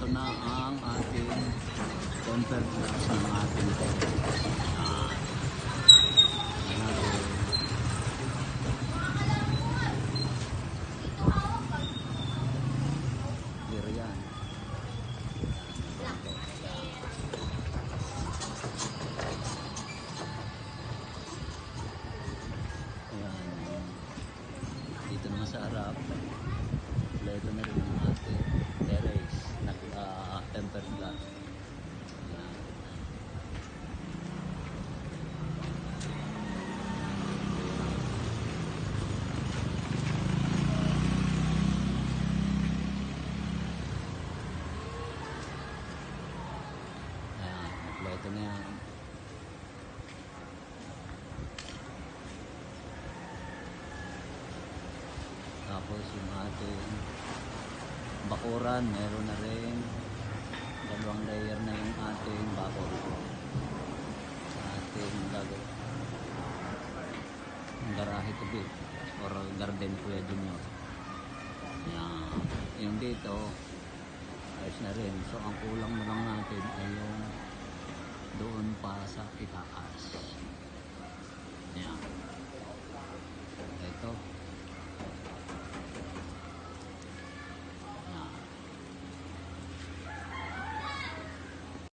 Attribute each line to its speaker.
Speaker 1: ito na ang ating tempered glass ng ating yan. Ayan. Dito naman sa harap, ito na rin ang ating terrace na tempered glass. Ayan. Ito na yan. Tapos yung ating bakuran, meron na rin dalawang layer na yung ating bakod. Ating garahe to be or garden pwede nyo. Yan. Yung dito ayos na rin. So ang kulang na lang natin ay yung doon pa sa itaas. Ayan.